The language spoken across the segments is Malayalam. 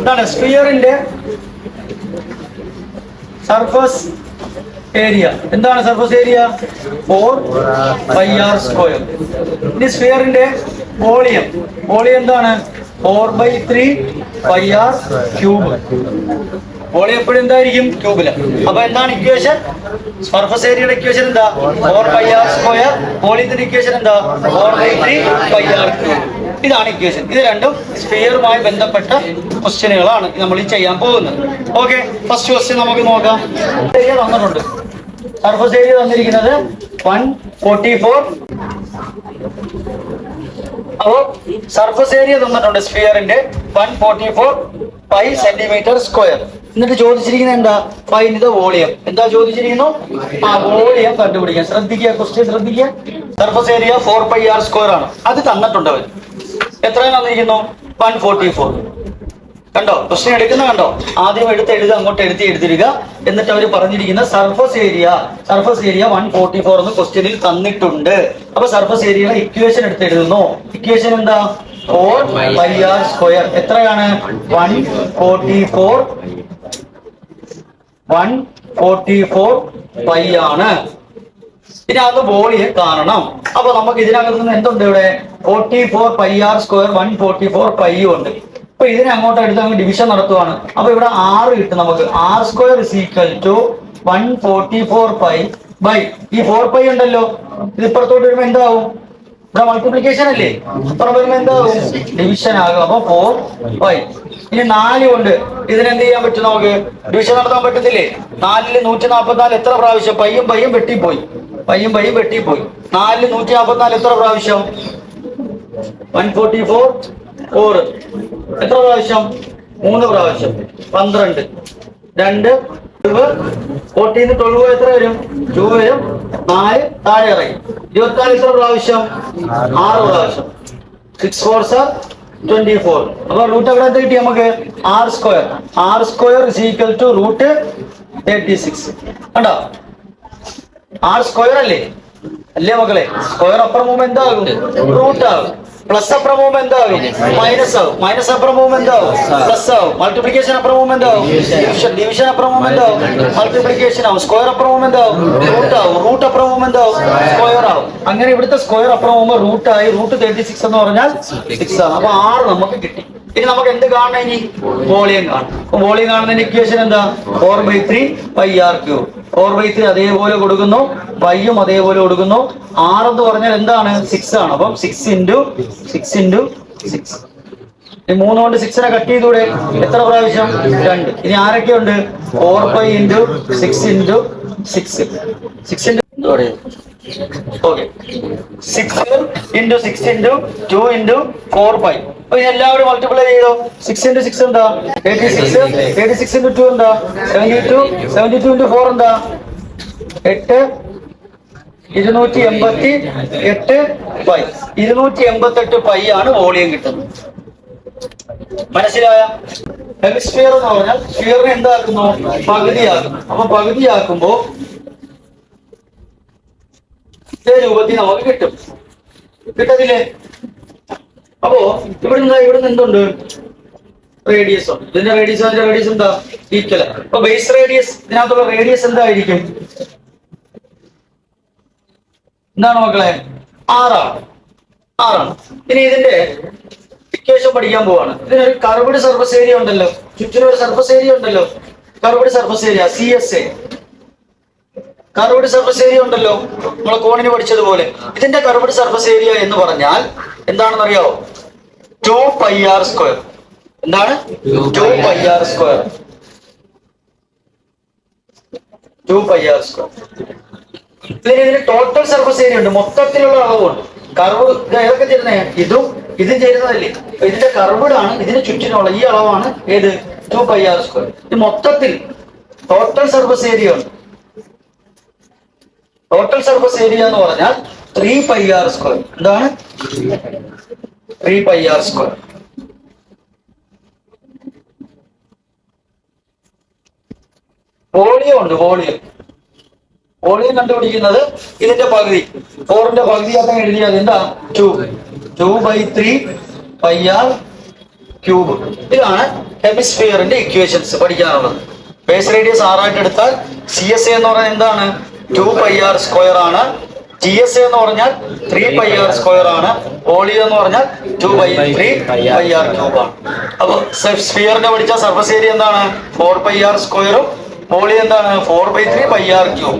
ഇതാണ് സ്ഫിയറിന്റെ സർഫസ് ഏരിയ. എന്താണ് സർഫസ് ഏരിയ? 4πr². ഇനി സ്ഫിയറിന്റെ വോളിയം എന്താണ്? 4/3πr³. വോളിയം എപ്പോഴും എന്തായിരിക്കും? ക്യൂബില്. അപ്പൊ എന്താണ് ഇക്വേഷൻ? സർഫസ് ഏരിയയുടെ ഇക്വേഷൻ എന്താ? 4πr². വോളിയത്തിന്റെ ഇക്വേഷൻ എന്താ? 4/3πr³. ഇതാണ് ഇക്വേഷൻ. ഇത് രണ്ടും സ്ഫിയറുമായി ബന്ധപ്പെട്ട ക്വസ്റ്റ്യനുകളാണ് നമ്മൾ ഈ ചെയ്യാൻ പോകുന്നത്. ഓക്കെ, ഫസ്റ്റ് ക്വസ്റ്റ്യൻ നമുക്ക് നോക്കാം. ഏരിയ തന്നിട്ടുണ്ട്. സർഫസ് ഏരിയ തന്നിരിക്കുന്നത് 144. അപ്പോ സർഫസ് ഏരിയ തന്നിട്ടുണ്ട് സ്ഫിയറിന്റെ 144 പൈ cm². എന്നിട്ട് ചോദിച്ചിരിക്കുന്നത് എന്താ? Find the volume. എന്താ ചോദിച്ചിരിക്കുന്നു? വോളിയം കണ്ടുപിടിക്കാൻ. ശ്രദ്ധിക്കുക, ക്വസ്റ്റ്യൻ ശ്രദ്ധിക്കുക. സർഫസ് ഏരിയ 4πr² ആണ്. അത് തന്നിട്ടുണ്ട് അവർ. എത്രയും തന്നിരിക്കുന്നു? 144. കണ്ടോ? ക്വസ്റ്റ്യൻ എടുക്കുന്ന കണ്ടോ? ആദ്യം എഴുതുക, അങ്ങോട്ട് എഴുതിരിക. എന്നിട്ട് അവർ പറഞ്ഞിരിക്കുന്ന സർഫസ് ഏരിയ 144 എന്ന് ക്വസ്റ്റ്യനിൽ തന്നിട്ടുണ്ട്. അപ്പൊ സർഫസ് ഏരിയയുടെ ഇക്വേഷൻ എടുത്ത് എഴുതുന്നു. ഇക്വേഷൻ എന്താ? 4πr². എത്രയാണ്? 144 പൈ ആണ്. ഇതിനകത്ത് വോളിയം കാണണം. അപ്പൊ നമുക്ക് ഇതിനകത്ത് നിന്ന് എന്തുണ്ട്? ഇവിടെ 44πr², 144 പൈ ഉണ്ട്. അപ്പൊ ഇതിനെ അങ്ങോട്ട് എടുത്ത് അങ്ങ് ഡിവിഷൻ നടത്തുവാണ്. അപ്പൊ ഇവിടെ 6 കിട്ടും നമുക്ക്. r² = 144 പൈ ബൈ ഈ 4 പൈ ഉണ്ടല്ലോ. ഇത് ഇപ്പുറത്തോട്ട് വരുമ്പോ എന്താവും? ഇവിടെ മൾട്ടിപ്ലിക്കേഷൻ അല്ലേ? ഇപ്പുറം വരുമ്പോ എന്താവും? ഡിവിഷൻ ആകും. അപ്പൊ 4 പൈ. ഇനി 4 കൊണ്ട് ഇതിനെന്ത് ചെയ്യാൻ പറ്റും? നമുക്ക് ഡിവിഷൻ നടത്താൻ പറ്റത്തില്ലേ? 4ല് 144 എത്ര പ്രാവശ്യം? പയ്യും വെട്ടിപ്പോയി. 4ല് 144 എത്ര പ്രാവശ്യം? 144 4 എത്ര പ്രാവശ്യം? 3 പ്രാവശ്യം. 12 2 12. 14 12 എത്ര വരും? 2 വരും. 4 താഴെ ഇറങ്ങി. 24 എത്ര പ്രാവശ്യം? 6 പ്രാവശ്യം. 6 4s are 24. അപ്പൊ റൂട്ട് എവിടെ കിട്ടി നമുക്ക്? r² = √36. കണ്ടോ? r² അല്ലേ മക്കളെ? സ്ക്വയർ അപ്പുറം പോകുമ്പോ എന്താകും? റൂട്ട് ആകും. പ്ലസ് അപ്പുറം പോകുമ്പോ എന്താകും? മൈനസ് ആകും. മൈനസ് അപ്പുറം പോകുമ്പോ എന്താകും? പ്ലസ് ആകും. മൾട്ടിപ്ലിക്കേഷൻ അപ്പുറം പോകുമ്പോ എന്താകും? ഡിവിഷൻ അപ്പുറം പോകുമ്പോ എന്താകും? മൾട്ടിപ്ലിക്കേഷൻ ആവും. സ്ക്വയർ അപ്പുറം പോകുമ്പോ എന്താകും? റൂട്ട് ആവും. റൂട്ട് അപ്പുറം പോകുമ്പോ എന്താകും? സ്ക്വയർ ആവും. അങ്ങനെ ഇവിടുത്തെ സ്ക്വയർ അപ്പുറം പോകുമ്പോ റൂട്ട് ആയി. √36 എന്ന് പറഞ്ഞാൽ 6 ആണ്. അപ്പൊ 6 നമുക്ക് കിട്ടി. ഇനി നമുക്ക് എന്ത് കാണണം? ഇനി വോളിയം കാണണം. വോളിയം കാണുന്നതിന്റെ ഇക്വേഷൻ എന്താ? 4/3πr³. 4/3 അതേപോലെ കൊടുക്കുന്നു, പൈയും അതേപോലെ കൊടുക്കുന്നു. 6 എന്ന് പറഞ്ഞാൽ എന്താണ്? 6 ആണ്. അപ്പം 6 × 6. ഈ 3 കൊണ്ട് 6നെ കട്ട് ചെയ്തൂടെ? എത്ര പ്രാവശ്യം? 2. ഇനി ആരൊക്കെയുണ്ട്? 4π × 6 × 6. 6 എന്താ പറയുക? ഓക്കെ, 6 × 6 × 2 × 4π. അപ്പൊ എല്ലാവരും മൾട്ടിപ്ലൈ ചെയ്തോ. 6 × 6 എന്താ? 36. 36 × 2 എന്താ? 72. 72 × 4 എന്താ? 8. 288 പൈ. 288 പൈ ആണ് വോളിയം കിട്ടുന്നത്. മനസ്സിലായ? ഹെമിസ്ഫിയർ എന്ന് പറഞ്ഞാൽ സ്ഫിയറിനെ എന്താക്കുന്നു? പകുതിയാക്കുന്നു. അപ്പൊ പകുതിയാക്കുമ്പോ ഇതേ രൂപത്തിൽ നമുക്ക് കിട്ടത്തില്ലേ? അപ്പോ ഇവിടുന്ന് എന്തുണ്ട്? റേഡിയസ് ഉണ്ട്. ഇതിന്റെ റേഡിയസ് എന്താ? ഈക്വൽ. അപ്പൊ ബേസ് റേഡിയസ്, ഇതിനകത്തുള്ള റേഡിയസ് എന്തായിരിക്കും? എന്താണ് മക്കളെ? 6 ആണ്. ഇനി ഇതിന്റെ ഇക്വേഷൻ പഠിക്കാൻ പോവാണ്. ഇതിനൊരു കർവ്ഡ് സർഫസ് ഏരിയ ഉണ്ടല്ലോ. ചുറ്റിനും ഒരു സർഫസ് ഏരിയ ഉണ്ടല്ലോ. Curved surface area CSA. Curved surface area ഉണ്ടല്ലോ, നമ്മൾ കോണിന് പഠിച്ചതുപോലെ. ഇതിന്റെ കർവ്ഡ് സർഫസ് ഏരിയ എന്ന് പറഞ്ഞാൽ എന്താണെന്ന് അറിയാവോ? 2πr². എന്താണ്? 2πr². 2πr². ഇതിന് ടോട്ടൽ സർഫസ് ഏരിയ ഉണ്ട്, മൊത്തത്തിലുള്ള അളവുണ്ട്. കർവ് ഏതൊക്കെ ചേരുന്നേ? ഇതും ചേരുന്നതല്ലേ? ഇതിന്റെ കർവ്ഡ് ആണ്. ഇതിന് ചുറ്റിനുള്ള ഈ അളവാണ് ഏത്? 2πr². ഇത് മൊത്തത്തിൽ ടോട്ടൽ സർഫസ് ഏരിയ ഉണ്ട്. ടോട്ടൽ സർഫസ് ഏരിയ എന്ന് പറഞ്ഞാൽ 3πr². എന്താണ്? 3πr². വോളിയം ഉണ്ട്. വോളിയം കണ്ടുപിടിക്കുന്നത് ഇതിന്റെ പകുതി. 4ന്റെ പകുതിയാക്കാൻ എഴുതിയാൽ എന്താ? 2/3πr³. ഇതാണ് ഹെമിസ്ഫിയറിന്റെ ഇക്വേഷൻസ് പഠിക്കാനുള്ളത്. ബേസ് റേഡിയസ് 6 ആയിട്ട് എടുത്താൽ CSA എന്ന് പറഞ്ഞാൽ എന്താണ്? 2πr² ആണ്. GSA എന്ന് പറഞ്ഞാൽ 3πr² ആണ്. വോളിയം എന്ന് പറഞ്ഞാൽ 2/3πr³ ആണ്. അപ്പൊ സ്ഫിയറിനെ പഠിച്ച സർഫസ് ഏരിയ എന്താണ്? 4πr². വോളിയം എന്താണ്? 4/3πr³.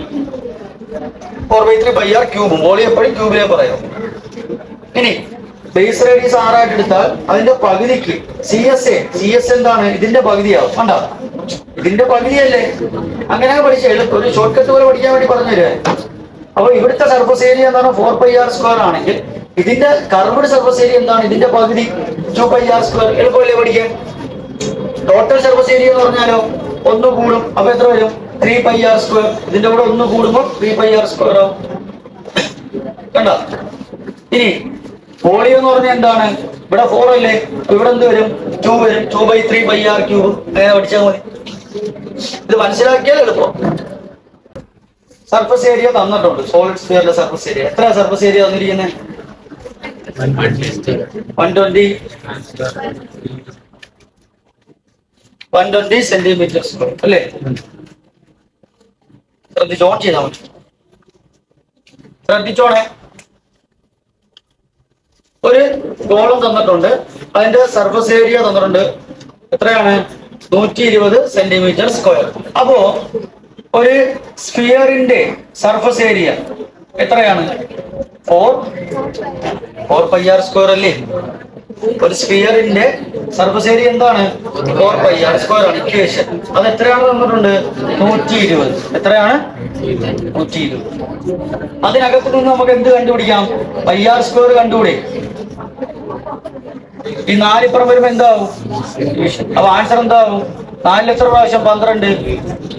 4/3πr³. വോളിയം എപ്പോഴും ക്യൂബിലെ പറയാം. ഇനി ബേസ് റേഡിയസ് 6 ആയിട്ട് എടുത്താൽ അതിന്റെ പകുതിക്ക് CSA എന്താണ്? ഇതിന്റെ പകുതിയാവും. കണ്ടോ? ഇതിന്റെ പകുതിയല്ലേ? അങ്ങനെ പഠിച്ച എളുപ്പം ഒരു ഷോർട്ട് കട്ട് പോലെ പഠിക്കാൻ വേണ്ടി പറഞ്ഞു തരുവേ. അപ്പൊ ഇവിടുത്തെ സർഫസ് ഏരിയ എന്താണ്? 4πr² ആണെങ്കിൽ ഇതിന്റെ കർവ്ഡ് സർഫസ് ഏരിയ എന്താണ്? ഇതിന്റെ പകുതി 2πr². എളുപ്പമല്ലേ പഠിക്കാൻ? ടോട്ടൽ സർഫസ് ഏരിയ എന്ന് പറഞ്ഞാലോ 1 കൂടും. അപ്പൊ എത്ര വരും? 3πr². ഇതിന്റെ കൂടെ 1 കൂടുമ്പോൾ 3πr² ആവും. കണ്ടോ? ഇനി വോളിയം എന്ന് പറഞ്ഞാൽ എന്താണ്? ഇവിടെ 4 അല്ലേ? ഇവിടെ എന്ത് വരും? 2 വരും. 2/3πr³. അങ്ങനെ പഠിച്ചാൽ മതി. ഇത് മനസ്സിലാക്കിയാൽ എളുപ്പം. സർഫസ് ഏരിയ തന്നിട്ടുണ്ട്. സോളിഡ് സ്ഫിയറിന്റെ സർഫസ് ഏരിയ എത്ര? സർഫസ് ഏരിയ തന്നിരിക്കുന്നത് 120 സെന്റിമീറ്റർ സ്ക്വയർ അല്ലേ? ശ്രദ്ധിച്ചോൺ ചെയ്താൽ മതി. ശ്രദ്ധിച്ചോണേ. ഒരു ഗോളം തന്നിട്ടുണ്ട്. അതിന്റെ സർഫസ് ഏരിയ തന്നിട്ടുണ്ട്. എത്രയാണ്? 120 സെന്റിമീറ്റർ സ്ക്വയർ. അപ്പോ ഒരു സ്ഫിയറിന്റെ സർഫസ് ഏരിയ എത്രയാണ്? 4πr² അല്ലേ? ഒരു സ്ഫിയറിന്റെ സർഫസ് ഏരിയ എന്താണ്? 4πr² ആണ്. ഇക്വേഷൻ അത് എത്രയാണ് തന്നിട്ടുണ്ട്? 120. എത്രയാണ്? 120. അതിനകത്ത് നിന്ന് നമുക്ക് എന്ത് കണ്ടുപിടിക്കാം? πr² കണ്ടുപിടി. ഈ 4 ഇപ്പുറം വരുമ്പോ എന്താവും? അപ്പൊ ആൻസർ എന്താവും? 4 എത്ര പ്രാവശ്യം? 12.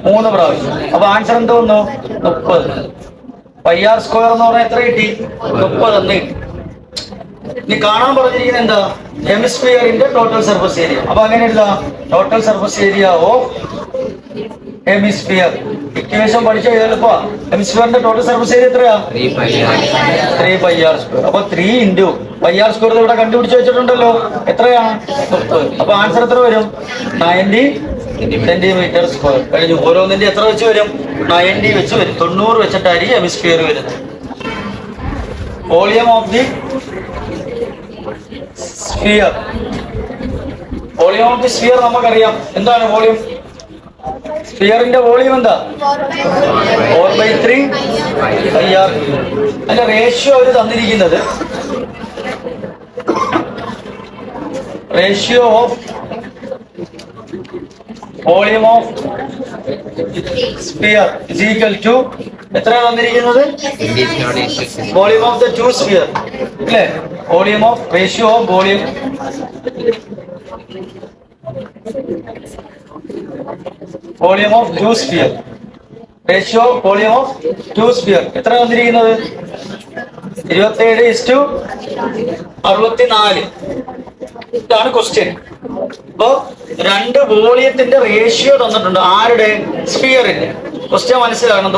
3 പ്രാവശ്യം. അപ്പൊ ആൻസർ എന്ത് വന്നു? 30. πr² എന്ന് പറഞ്ഞാൽ എത്ര കിട്ടി? 30 എന്ന് കിട്ടി. ഇനി കാണാൻ പറഞ്ഞിരിക്കുന്നത് എന്താ? ഹെമിസ്ഫിയറിന്റെ ടോട്ടൽ സർഫസ് ഏരിയ. അപ്പൊ അങ്ങനെ എഴുതാം. Total surface area of hemisphere. Equation പഠിച്ച എളുപ്പാ. ഹെമിസ്ഫിയറിന്റെ ടോട്ടൽ സർഫസ് ഏരിയ എത്രയാ? 3πr². അപ്പൊ 3 × πr² ഇവിടെ കണ്ടുപിടിച്ച് വെച്ചിട്ടുണ്ടല്ലോ. എത്രയാണ്? 30. അപ്പൊ ആൻസർ എത്ര വരും? 90 സെന്റിമീറ്റർ സ്ക്വയർ. കഴിഞ്ഞു. ഓരോന്നിന്റെ എത്ര വെച്ച് വരും? 90 വെച്ച് വരും. 90 വെച്ചിട്ടായിരിക്കും ഹെമിസ്ഫിയർ വരുന്നത്. Volume of the sphere. Volume of the sphere നമുക്കറിയാം. എന്താണ് വോളിയം? സ്ഫിയറിന്റെ വോളിയം എന്താ? 4/3πr³. അതിന്റെ റേഷ്യോ അവർ തന്നിരിക്കുന്നത് ratio of volume of sphere is equal to എത്രയാണ് തന്നിരിക്കുന്നത്? വോളിയം ഓഫ് ദ 2 സ്ഫിയർ അല്ലേ? Volume of ratio of volume of 2 sphere. Ratio volume of 2 sphere എത്ര തന്നിരിക്കുന്നത്? 27:64. ഇതാണ് ക്വസ്റ്റ്യൻ. അപ്പോ 2 വോളിയത്തിന്റെ റേഷ്യോ തന്നിട്ടുണ്ട്. ആരുടെ? സ്ഫിയറിന്റെ. ക്വസ്റ്റ്യൻ മനസ്സിലാക്കണം.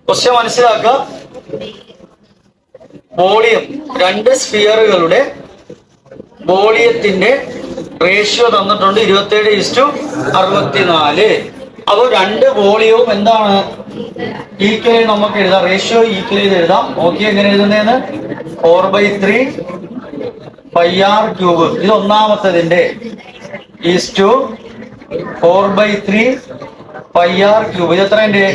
ക്വസ്റ്റ്യൻ മനസ്സിലാക്കുക. വോളിയം 2 സ്ഫിയറുകളുടെ വോളിയത്തിന്റെ റേഷ്യോ തന്നിട്ടുണ്ട് 27:64. അപ്പൊ 2 വോളിയവും എന്താണ്? ഈക്വൽ നമുക്ക് എഴുതാം. റേഷ്യോ ഈക്വൽ ചെയ്ത് എഴുതാം. നോക്കി എങ്ങനെ എഴുതുന്നതെന്ന്. 4/3πr³. ഇത് ഒന്നാമത്തതിന്റെ ഈസ്റ്റു 4/3πr³. ഇത് എത്രന്റെ?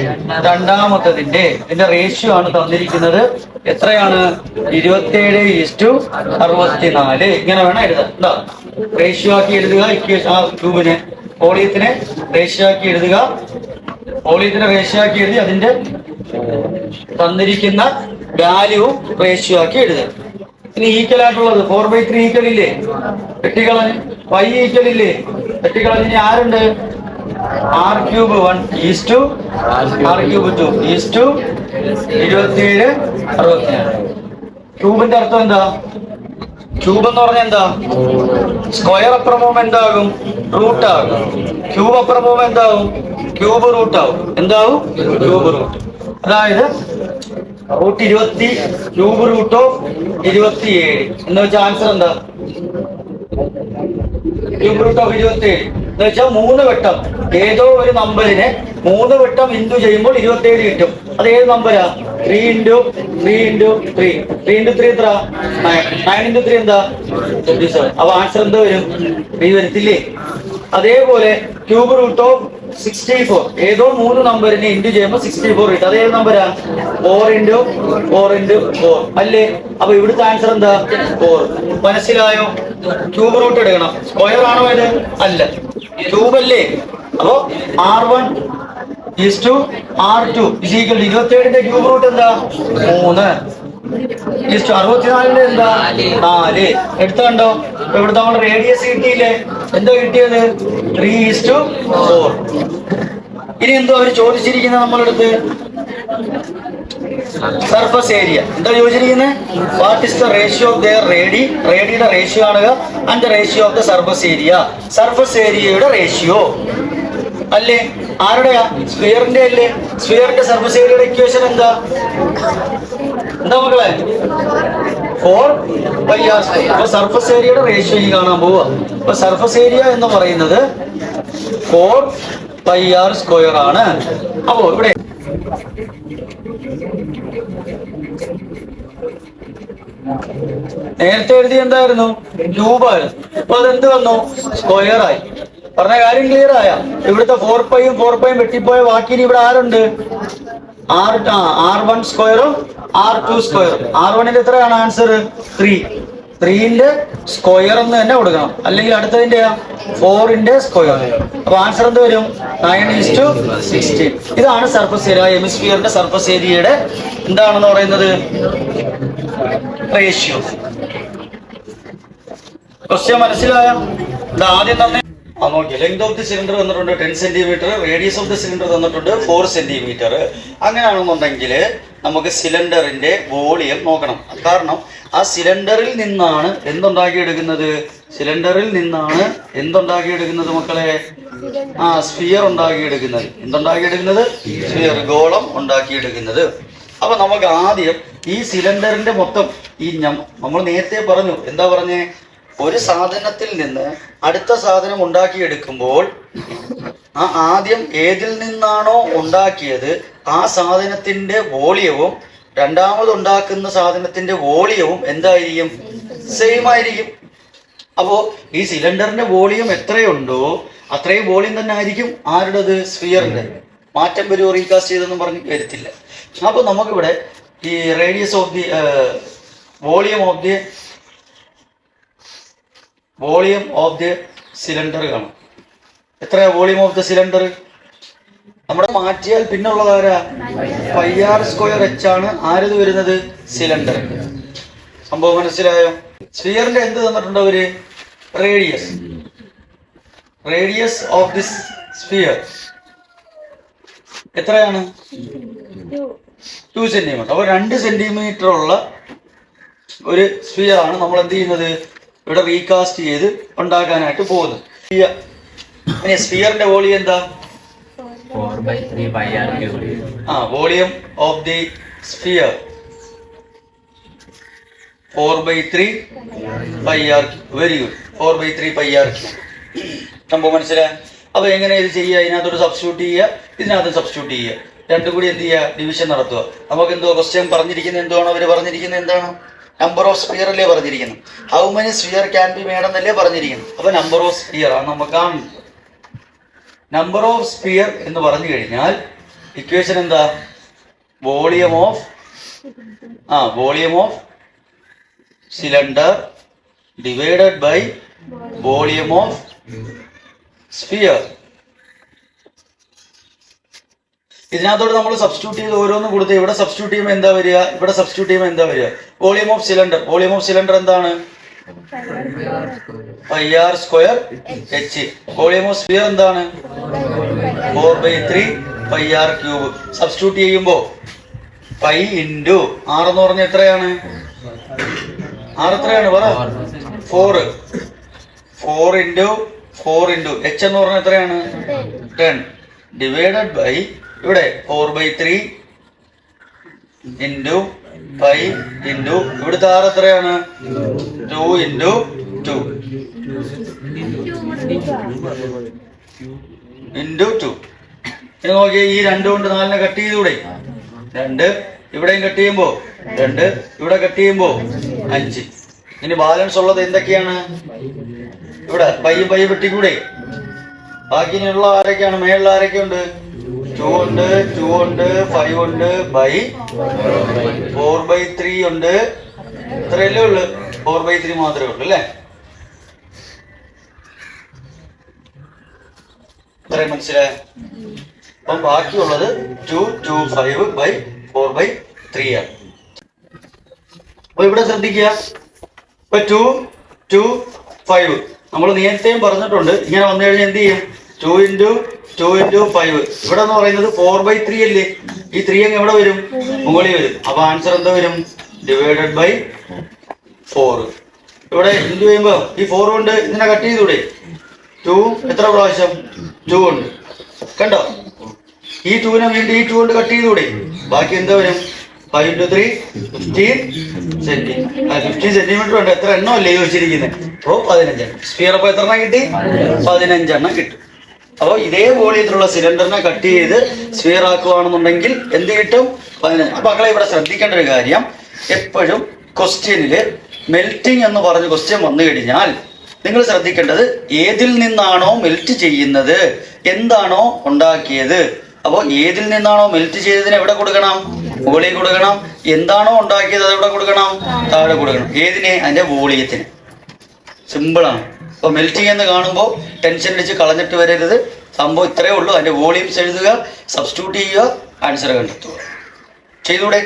രണ്ടാമത്തതിന്റെ. ഇതിന്റെ റേഷ്യോ ആണ് തന്നിരിക്കുന്നത്. എത്രയാണ്? 27:64. ഇങ്ങനെ വേണം എഴുതാൻ. എന്താ റേഷ്യോ ആക്കി എഴുതുക. ഇക്വേഷൻ ആ ക്യൂബിനെ വോളിയത്തിനെ റേഷ്യോ ആക്കി എഴുതുക. വോളിയത്തിനെ റേഷ്യോ ആക്കി എഴുതി അതിന്റെ തന്നിരിക്കുന്ന വാല്യൂ റേഷ്യോ ആക്കി എഴുതുക. ഇനി ഈക്വൽ ആയിട്ടുള്ളത് 4/3 ഈക്വൽ ഇല്ലേ? വെട്ടിക്കളഞ്ഞ്. y ഈക്വൽ ഇല്ലേ? വെട്ടിക്കളഞ്ഞ്. ഇനി ആരുണ്ട്? r³ 1 is to r³ 2 is to 27:64. ക്യൂബിന്റെ അർത്ഥം എന്താ? ക്യൂബ് എന്ന് പറഞ്ഞാൽ എന്താ? സ്ക്വയർ അപ്പുറം പോകുമ്പോ എന്താകും? റൂട്ട് ആകും. ക്യൂബ് അപ്പുറം പോകുമ്പോ എന്താകും? ക്യൂബ് റൂട്ട് ആവും. എന്താവും? Cube root. അതായത് √20 ക്യൂബ് റൂട്ട് ഓഫ് 27 എന്ന് വെച്ചാൽ ആൻസർ എന്താ? ക്യൂബ് റൂട്ട് ഓഫ് 27 എന്ന് വെച്ചാൽ 3 വട്ടം ഏതോ ഒരു നമ്പറിനെ 3 വട്ടം ഇൻറ്റു ചെയ്യുമ്പോൾ 27 കിട്ടും. അത് ഏത് നമ്പരാ? 3 ഇൻറ്റു 3 ഇൻറ്റു 3 3 ഇൻറ്റു 3 എത്ര? 9 ഇൻറ്റു 3 എന്താ? 27. അപ്പൊ ആൻസർ എന്താ വരും? 3 വരത്തില്ലേ? അതേപോലെ ക്യൂബ് റൂട്ട് ഓഫ് 64 ഏതോ 3 നമ്പറിനെ ഇൻറ്റു ചെയ്യുമ്പോൾ 64 കിട്ടും. അത് ഏത് നമ്പരാ? 4 ഇൻറ്റു 4 ഇൻറ്റു 4 അല്ലേ? അപ്പൊ ഇവിടുത്തെ ആൻസർ എന്താ? 4. മനസ്സിലായോ? ക്യൂബ് റൂട്ട് എടുക്കണം. സ്ക്വയർ ആണോ ഇത്? അല്ല, ക്യൂബ് അല്ലേ? അപ്പോ R1 is R2 is equal 27ന്റെ ക്യൂബ് റൂട്ട് എന്താ? 3 ഈസ് 64ന്റെ എന്താ? 4. എടുത്തുണ്ടോ? ഇവിടുത്തെ നമ്മൾ റേഡിയസ് കിട്ടിയില്ലേ? എന്താ കിട്ടിയത്? 3:4. ഇനി എന്തോ അവർ ചോദിച്ചിരിക്കുന്നത് നമ്മളെടുത്ത്? Surface area. എന്താ ചോദിച്ചിരിക്കുന്നത്? What is the ratio of their റേഡിയുടെ ratio കാണുക and the ratio of the surface area. Surface ഏരിയയുടെ റേഷ്യോ അല്ലേ? ആരുടെയാ? സ്ഫിയറിന്റെ അല്ലേ? സ്ഫിയറിന്റെ സർഫസ് ഏരിയയുടെ ഇക്വേഷൻ എന്താ? എന്താ മക്കളെ? 4πr². അപ്പൊ സർഫസ് ഏരിയയുടെ റേഷ്യോ ഈ കാണാൻ പോവുക. അപ്പൊ സർഫസ് ഏരിയ എന്ന് പറയുന്നത് 4πr² ആണ്. അപ്പോ ഇവിടെ നേരത്തെ എഴുതി എന്തായിരുന്നു? ക്യൂബായിരുന്നു. അപ്പൊ അതെന്ത് വന്നു? സ്ക്വയർ ആയി. പറഞ്ഞ കാര്യം ക്ലിയർ ആയ? ഇവിടുത്തെ 4πയും 4πയും വെട്ടിപ്പോയ ബാക്കി ഇവിടെ ആരുണ്ട്? R1 സ്ക്വയറും R2 സ്ക്വയറും. R1ന്റെ എത്രയാണ് ആൻസർ? 3. 3ന്റെ സ്ക്വയർ എന്ന് തന്നെ കൊടുക്കണം, അല്ലെങ്കിൽ അടുത്തതിന്റെ 4ന്റെ സ്ക്വയർ. അപ്പൊ ആൻസർ എന്ത് വരും? 9:16. ഇതാണ് സർഫസ് ഏരിയ. ഹെമിസ്ഫിയറിന്റെ സർഫസ് ഏരിയയുടെ എന്താണെന്ന് പറയുന്നത്? റേഷ്യോ. ക്വസ്റ്റ്യൻ മനസ്സിലായ? ഇത് ആദ്യം തന്നെ നോക്കിയ ലെങ്ത് ഓഫ് ദി സിലിണ്ടർ തന്നിട്ടുണ്ട് 10 centimetre, radius of the cylinder തന്നിട്ടുണ്ട് 4 സെന്റിമീറ്റർ. അങ്ങനെയാണെന്നുണ്ടെങ്കിൽ നമുക്ക് സിലിണ്ടറിന്റെ വോളിയം നോക്കണം. കാരണം ആ സിലിണ്ടറിൽ നിന്നാണ് എന്തുണ്ടാക്കിയെടുക്കുന്നത്? സിലിണ്ടറിൽ നിന്നാണ് എന്തുണ്ടാക്കിയെടുക്കുന്നത് മക്കളെ? സ്ഫിയർ ഉണ്ടാക്കിയെടുക്കുന്നത്. എന്തുണ്ടാക്കിയെടുക്കുന്നത്? സ്ഫിയർ, ഗോളം ഉണ്ടാക്കിയെടുക്കുന്നത്. അപ്പൊ നമുക്ക് ആദ്യം ഈ സിലിണ്ടറിന്റെ മൊത്തം നമ്മൾ നേരത്തെ പറഞ്ഞു. എന്താ പറഞ്ഞേ? ഒരു സാധനത്തിൽ നിന്ന് അടുത്ത സാധനം ഉണ്ടാക്കിയെടുക്കുമ്പോൾ ആദ്യം ഏതിൽ നിന്നാണോ ഉണ്ടാക്കിയത് ആ സാധനത്തിന്റെ വോളിയവും രണ്ടാമത് ഉണ്ടാക്കുന്ന സാധനത്തിന്റെ വോളിയവും എന്തായിരിക്കും? സെയിം ആയിരിക്കും. അപ്പോ ഈ സിലിണ്ടറിന്റെ വോളിയം എത്രയുണ്ടോ അത്രയും വോളിയം തന്നെ ആയിരിക്കും ആരുടേത്? സ്ഫിയറിന്റെ. മാറ്റം വരുമോ? റീകാസ്റ്റ് ചെയ്തെന്നും പറഞ്ഞ് വരത്തില്ല. അപ്പൊ നമുക്കിവിടെ ഈ radius of the volume of the cylinder കാണും. എത്രയാ വോളിയം ഓഫ് ദി സിലിണ്ടർ? നമ്മുടെ മാറ്റിയാൽ പിന്നുള്ളതാരാ? πr²h ആണ് ആരത് വരുന്നത്? സിലിണ്ടർ. സംഭവം മനസ്സിലായോ? സ്ഫിയറിന്റെ എന്ത് തന്നിട്ടുണ്ട് അവര്? റേഡിയസ് ഓഫ് ദിസ് സ്ഫിയർ എത്രയാണ്? 2 സെന്റിമീറ്റർ. അപ്പൊ 2 സെന്റിമീറ്റർ ഉള്ള ഒരു സ്ഫിയർ ആണ് നമ്മൾ എന്ത് ചെയ്യുന്നത്? ഇവിടെ റീകാസ്റ്റ് ചെയ്ത് ഉണ്ടാക്കാനായിട്ട് പോകുന്നത്. ഇനി സ്ഫിയറിന്റെ വോളിയം എന്താ? 4/3πr³. Volume of the sphere 4/3πr³. Very good. 4/3πr³. സംഭവം മനസ്സിലായി? അപ്പൊ എങ്ങനെ ഇത് ചെയ്യുക? ഇതിനകത്തോട്ട് സബ്സ്റ്റിറ്റ്യൂട്ട് ചെയ്യുക, ഇതിനകത്ത് സബ്സ്റ്റിറ്റ്യൂട്ട് ചെയ്യുക, രണ്ടും കൂടി എന്ത് ചെയ്യുക? ഡിവിഷൻ നടത്തുക. നമുക്ക് എന്തോ ക്വസ്റ്റ്യൻ പറഞ്ഞിരിക്കുന്നത് എന്താണോ? അവര് പറഞ്ഞിരിക്കുന്നത് എന്താണ്? നമ്പർ ഓഫ് സ്ഫിയർ അല്ലേ പറഞ്ഞിരിക്കുന്നത്? How many sphere can be made എന്നല്ലേ പറഞ്ഞിരിക്കുന്നത്? അപ്പൊ നമ്പർ ഓഫ് സ്ഫിയർ ആണ് നമുക്ക് കാണുന്നത്. നമ്പർ ഓഫ് സ്ഫിയർ എന്ന് പറഞ്ഞു കഴിഞ്ഞാൽ ഇക്വേഷൻ എന്താ? Volume of cylinder divided by volume of sphere. ഇതിനകത്തോട് നമ്മൾ സബ്സ്റ്റിറ്റ്യൂട്ട് ചെയ്ത് ഓരോന്നും കൊടുത്ത് ഇവിടെ സബ്സ്റ്റിറ്റ്യൂട്ട് ചെയ്യുമ്പോൾ എന്താ വരിക? ഇവിടെ സബ്സ്റ്റിറ്റ്യൂട്ട് ചെയ്യുമ്പോൾ എന്താ വരിക? വോളിയം ഓഫ് സിലിണ്ടർ എന്താണ്? πr²h. വോളിയം ഓഫ് സ്ഫിയർ എന്താണ്? 4/3πr³. സബ്സ്റ്റിറ്റ്യൂട്ട് ചെയ്യുമ്പോൾ π ഇൻറ്റു r എന്ന് പറഞ്ഞ എത്രയാണ്? r എത്രയാണ്? പറ. 4. 4 ഇൻറ്റു 4 ഇൻറ്റു h എന്ന് പറഞ്ഞ എത്രയാണ്? 10 ഡിവൈഡഡ് ബൈ ഇവിടെ 4/3 ഇൻറ്റു 5 ഇൻറ്റു ഇവിടുത്തെ ആർ എത്രയാണ് 2 ഇൻറ്റു 2 ഇൻറ്റു 2. ഇനി നോക്കിയേ, ഈ 2 കൊണ്ട് 4 കട്ട് ചെയ്തൂടെ? 2 ഇവിടെയും കട്ട് ചെയ്യുമ്പോ 2, ഇവിടെ കട്ട് ചെയ്യുമ്പോ 5. ഇനി ബാലൻസ് ഉള്ളത് എന്തൊക്കെയാണ്? ഇവിടെ പൈ വെട്ടിക്കൂടെ? ബാക്കിയുള്ള ആരൊക്കെയാണ്? മേളിൽ ആരൊക്കെ ഉണ്ട്? 2 ഉണ്ട്, 2 ഉണ്ട്, 5 ഉണ്ട്, ബൈ 4/3 ഉണ്ട്. ഇത്രയല്ലേ ഉള്ളു? 4/3 മാത്രമേ ഉള്ളു അല്ലേ? ഇത്രയും മനസ്സിലായ? അപ്പം ബാക്കിയുള്ളത് 2, 2, 5/4/3 ആണ്. അപ്പൊ ഇവിടെ ശ്രദ്ധിക്കുക, ഇപ്പൊ 2, 2, 5 നമ്മൾ നേരത്തെയും പറഞ്ഞിട്ടുണ്ട്. ഇങ്ങനെ വന്നു കഴിഞ്ഞാൽ എന്ത് ചെയ്യും? 2 ഇൻറ്റു 2 ഇൻറ്റു 5. ഇവിടെ എന്ന് പറയുന്നത് 4/3 അല്ലേ? ഈ 3 അങ്ങ് എവിടെ വരും? മുകളിൽ വരും. അപ്പൊ ആൻസർ എന്താ വരും? /4. ഇവിടെ എന്ത് ചെയ്യുമ്പോ ഈ 4 കൊണ്ട് ഇതിനെ കട്ട് ചെയ്തൂടെ? 2 എത്ര പ്രാവശ്യം? 2 ഉണ്ട്. കണ്ടോ? ഈ 2നെ വീണ്ടും ഈ 2 കൊണ്ട് കട്ട് ചെയ്തൂടെ? ബാക്കി എന്താ വരും? 5 ഇൻറ്റു 3 15 സെന്റിമീറ്റർ ഉണ്ട്. എത്ര എണ്ണം അല്ലേ ചോദിച്ചിരിക്കുന്നത്? അപ്പോ 15. സ്ഫിയർ അപ്പൊ എത്ര എണ്ണം കിട്ടി? 15 എണ്ണം കിട്ടും. അപ്പൊ ഇതേ വോളിയത്തിലുള്ള സിലിണ്ടറിനെ കട്ട് ചെയ്ത് സ്ഫിയർ ആക്കുകയാണെന്നുണ്ടെങ്കിൽ എന്ത് കിട്ടും? 15. അപ്പൊ മക്കളെ ഇവിടെ ശ്രദ്ധിക്കേണ്ട ഒരു കാര്യം, എപ്പോഴും ക്വസ്റ്റ്യനില് മെൽറ്റിംഗ് എന്ന് പറഞ്ഞ ക്വസ്റ്റ്യൻ വന്നു കഴിഞ്ഞാൽ നിങ്ങൾ ശ്രദ്ധിക്കേണ്ടത് ഏതിൽ നിന്നാണോ മെൽറ്റ് ചെയ്യുന്നത്, എന്താണോ ഉണ്ടാക്കിയത്. അപ്പോൾ ഏതിൽ നിന്നാണോ മെൽറ്റ് ചെയ്തതിന് എവിടെ കൊടുക്കണം? മുകളിൽ കൊടുക്കണം. എന്താണോ ഉണ്ടാക്കിയത് അത് എവിടെ കൊടുക്കണം? താഴെ കൊടുക്കണം. ഏതിനെ? അതിന്റെ വോളിയത്തിന്. സിമ്പിളാണ്. അപ്പൊ മെൽറ്റിംഗ് എന്ന് കാണുമ്പോൾ ടെൻഷൻ അടിച്ച് കളഞ്ഞിട്ട് വരരുത്. സംഭവം ഇത്രയേ ഉള്ളൂ. അതിന്റെ വോളിയംസ് എഴുതുക, സബ്സ്റ്റിറ്റ്യൂട്ട് ചെയ്യുക, ആൻസർ കണ്ടെത്തുക. ചെയ്തൂടെ?